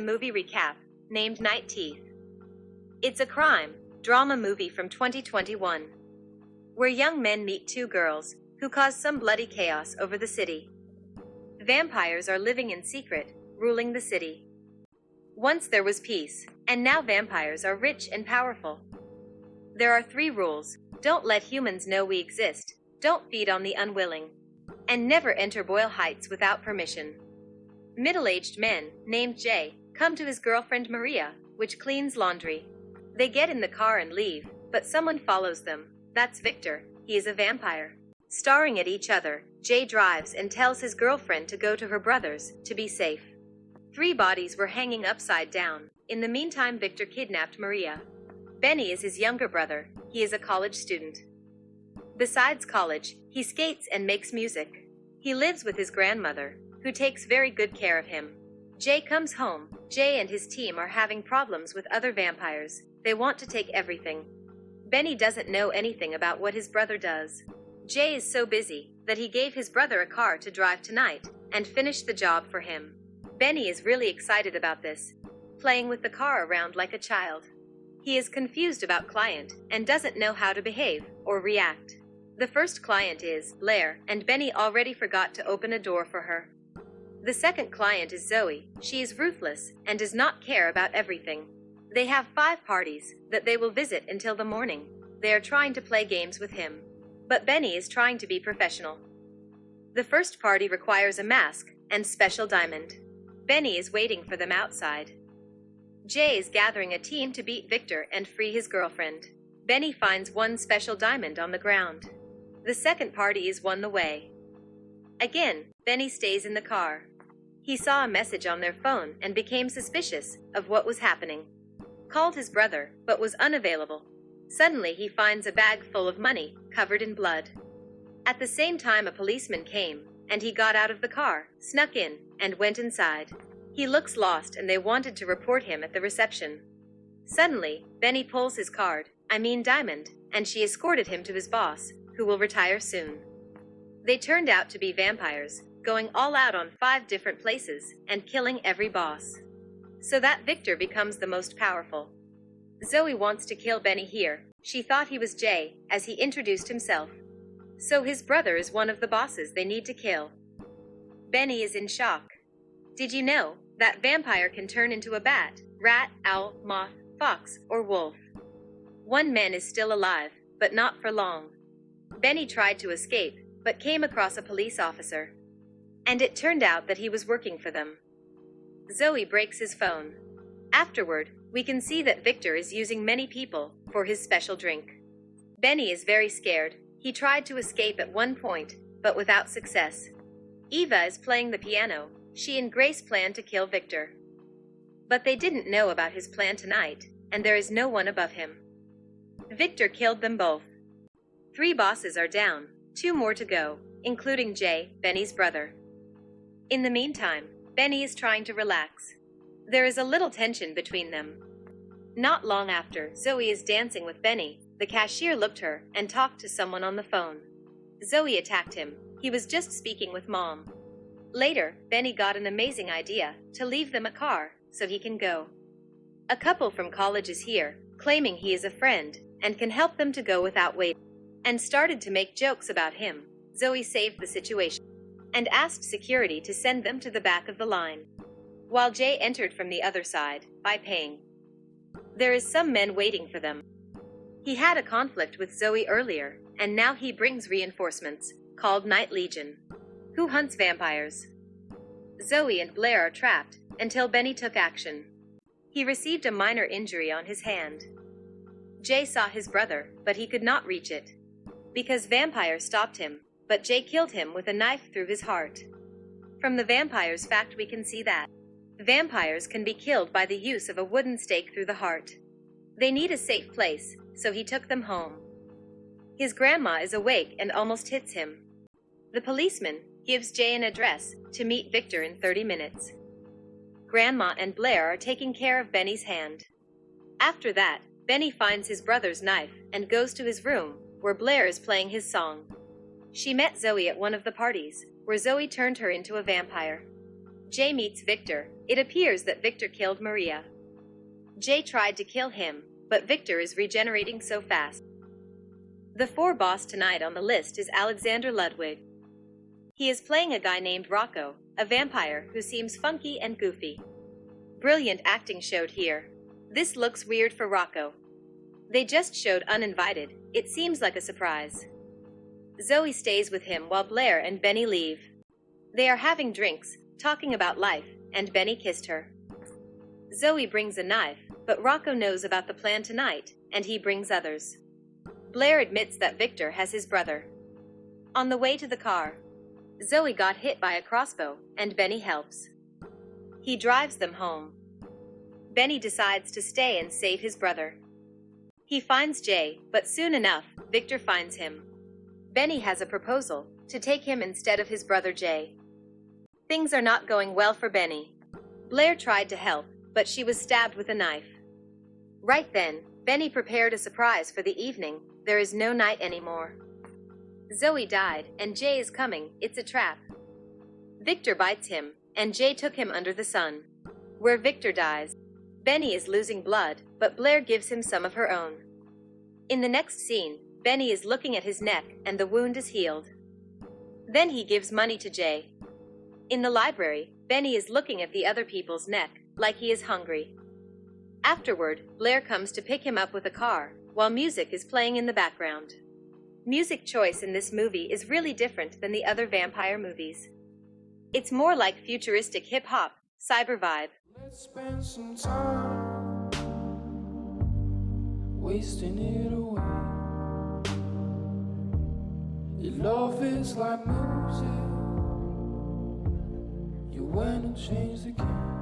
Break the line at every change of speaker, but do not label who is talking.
a movie recap, named Night Teeth. It's a crime drama movie from 2021, where young men meet two girls who cause some bloody chaos over the city. Vampires are living in secret, ruling the city. Once there was peace, and now vampires are rich and powerful. There are 3 rules: don't let humans know we exist, don't feed on the unwilling, and never enter Boyle Heights without permission. Middle-aged men, named Jay, come to his girlfriend Maria, which cleans laundry. They get in the car and leave, but someone follows them. That's Victor. He is a vampire. Staring at each other, Jay drives and tells his girlfriend to go to her brother's, to be safe. 3 bodies were hanging upside down. In the meantime, Victor kidnapped Maria. Benny is his younger brother. He is a college student. Besides college, he skates and makes music. He lives with his grandmother, who takes very good care of him. Jay comes home. Jay and his team are having problems with other vampires. They want to take everything. Benny doesn't know anything about what his brother does. Jay is so busy that he gave his brother a car to drive tonight and finish the job for him. Benny is really excited about this, playing with the car around like a child. He is confused about client and doesn't know how to behave or react. The first client is Blair, and Benny already forgot to open a door for her. The second client is Zoe. She is ruthless and does not care about everything. They have 5 parties that they will visit until the morning. They are trying to play games with him, but Benny is trying to be professional. The first party requires a mask and special diamond. Benny is waiting for them outside. Jay is gathering a team to beat Victor and free his girlfriend. Benny finds one special diamond on the ground. The second party is won the way. Again, Benny stays in the car. He saw a message on their phone and became suspicious of what was happening. Called his brother, but was unavailable. Suddenly he finds a bag full of money, covered in blood. At the same time, a policeman came, and he got out of the car, snuck in, and went inside. He looks lost and they wanted to report him at the reception. Suddenly, Benny pulls his diamond, and she escorted him to his boss, who will retire soon. They turned out to be vampires, going all out on 5 different places, and killing every boss. So that Victor becomes the most powerful. Zoe wants to kill Benny here. She thought he was Jay, as he introduced himself. So his brother is one of the bosses they need to kill. Benny is in shock. Did you know that vampire can turn into a bat, rat, owl, moth, fox, or wolf? One man is still alive, but not for long. Benny tried to escape, but came across a police officer. And it turned out that he was working for them. Zoe breaks his phone. Afterward, we can see that Victor is using many people for his special drink. Benny is very scared. He tried to escape at one point, but without success. Eva is playing the piano. She and Grace plan to kill Victor. But they didn't know about his plan tonight, and there is no one above him. Victor killed them both. 3 bosses are down, 2 more to go, including Jay, Benny's brother. In the meantime, Benny is trying to relax. There is a little tension between them. Not long after, Zoe is dancing with Benny. The cashier looked her and talked to someone on the phone. Zoe attacked him. He was just speaking with Mom. Later, Benny got an amazing idea to leave them a car so he can go. A couple from college is here, claiming he is a friend and can help them to go without waiting, and started to make jokes about him. Zoe saved the situation and asked security to send them to the back of the line, while Jay entered from the other side by paying. There is some men waiting for them. He had a conflict with Zoe earlier, and now he brings reinforcements, called Night Legion, who hunts vampires. Zoe and Blair are trapped until Benny took action. He received a minor injury on his hand. Jay saw his brother, but he could not reach it, because vampires stopped him, but Jay killed him with a knife through his heart. From the vampire's fact we can see that vampires can be killed by the use of a wooden stake through the heart. They need a safe place, so he took them home. His grandma is awake and almost hits him. The policeman gives Jay an address to meet Victor in 30 minutes. Grandma and Blair are taking care of Benny's hand. After that, Benny finds his brother's knife and goes to his room, where Blair is playing his song. She met Zoe at one of the parties, where Zoe turned her into a vampire. Jay meets Victor It appears that Victor killed Maria. Jay tried to kill him, but Victor is regenerating so fast. The 4 boss tonight on the list is Alexander Ludwig. He is playing a guy named Rocco, a vampire who seems funky and goofy. Brilliant acting showed here. This looks weird for Rocco. They just showed uninvited. It seems like a surprise. Zoe stays with him while Blair and Benny leave. They are having drinks, talking about life, and Benny kissed her. Zoe brings a knife, but Rocco knows about the plan tonight, and he brings others. Blair admits that Victor has his brother. On the way to the car, Zoe got hit by a crossbow, and Benny helps. He drives them home. Benny decides to stay and save his brother. He finds Jay, but soon enough, Victor finds him. Benny has a proposal, to take him instead of his brother Jay. Things are not going well for Benny. Blair tried to help, but she was stabbed with a knife. Right then, Benny prepared a surprise for the evening. There is no night anymore. Zoe died, and Jay is coming. It's a trap. Victor bites him, and Jay took him under the sun. Where Victor dies, Benny is losing blood, but Blair gives him some of her own. In the next scene, Benny is looking at his neck, and the wound is healed. Then he gives money to Jay. In the library, Benny is looking at the other people's neck, like he is hungry. Afterward, Blair comes to pick him up with a car, while music is playing in the background. Music choice in this movie is really different than the other vampire movies. It's more like futuristic hip-hop, cyber vibe.
Let's spend some time wasting it away. Your love is like music. You went and changed the game.